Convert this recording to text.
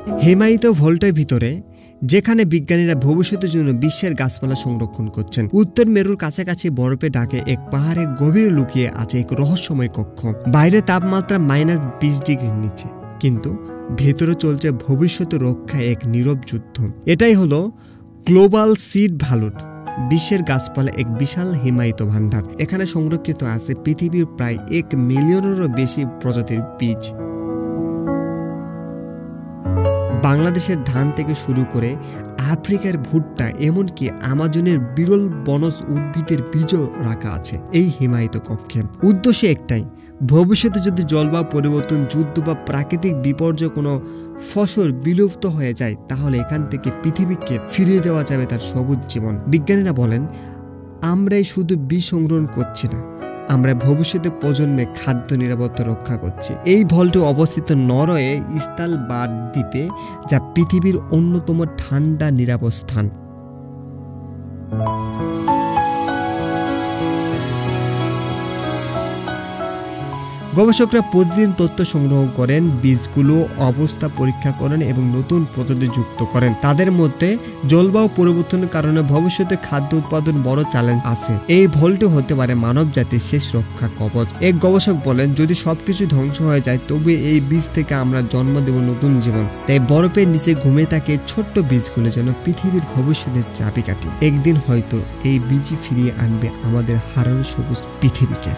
হিমায়িত ভল্টের ভিতরে যেখানে বিজ্ঞানীরা ভবিষ্যতের জন্য বিশ্বের গাছপালা সংরক্ষণ করছেন। উত্তর মেরুর কাছাকাছি বরফে ঢাকে এক পাহাড়ের গভীরে লুকিয়ে আছে এক রহস্যময় কক্ষ। বাইরে তাপমাত্রা -20 ডিগ্রির নিচে, কিন্তু ভেতরে চলছে ভবিষ্যৎ রক্ষা এক নীরব যুদ্ধ। এটাই হলো গ্লোবাল সিড ভ্যালট, বিশ্বের গাছপালা এক বিশাল হিমায়িত ভান্ডার। এখানে সংরক্ষিত আছে পৃথিবীর প্রায় 1 মিলিয়নেরও বেশি প্রজাতির বীজ। বাংলাদেশের ধান থেকে শুরু করে আফ্রিকার ভুট্টা, এমনকি আমাজনের বিরল বনজ উদ্ভিদের বীজও রাখা আছে এই হিমায়িত কক্ষে। উদ্দেশ্য একটাই, ভবিষ্যতে যদি জলবায়ু পরিবর্তন, যুদ্ধ বা প্রাকৃতিক বিপর্যয় কোনো ফসল বিলুপ্ত হয়ে যায়, তাহলে এখান থেকে পৃথিবীকে ফিরিয়ে দেওয়া যাবে তার সবুজ জীবন। বিজ্ঞানীরা বলেন, আমরাই শুধু বীজ সংগ্রহণ করছি না, আমরা ভবিষ্যতে প্রজন্মে খাদ্য নিরাপত্তা রক্ষা করছি। এই ভল্টে অবস্থিত নরওয়ে স্ভালবার্ড দ্বীপে, যা পৃথিবীর অন্যতম ঠান্ডা নিরাপদ স্থান। গবেষকরা প্রতিদিন তথ্য সংগ্রহ করেন, বীজগুলো অবস্থা পরীক্ষা করেন এবং নতুন প্রজাতি যুক্ত করেন। তাদের মধ্যে জলবায়ু পরিবর্তনের কারণে ভবিষ্যতে খাদ্য উৎপাদন বড় চ্যালেঞ্জ আছে। এই ভল্টে হতে পারে মানব জাতির শেষ রক্ষা কবচ। এক গবেষক বলেন, যদি সবকিছু ধ্বংস হয়ে যায়, তবে এই বীজ থেকে আমরা জন্ম দেব নতুন জীবন। তাই বরফের নিচে ঘুমিয়ে থাকে ছোট্ট বীজগুলো যেন পৃথিবীর ভবিষ্যতের চাবিকাঠি। একদিন হয়তো এই বীজই ফিরিয়ে আনবে আমাদের হারানো সবুজ পৃথিবীকে।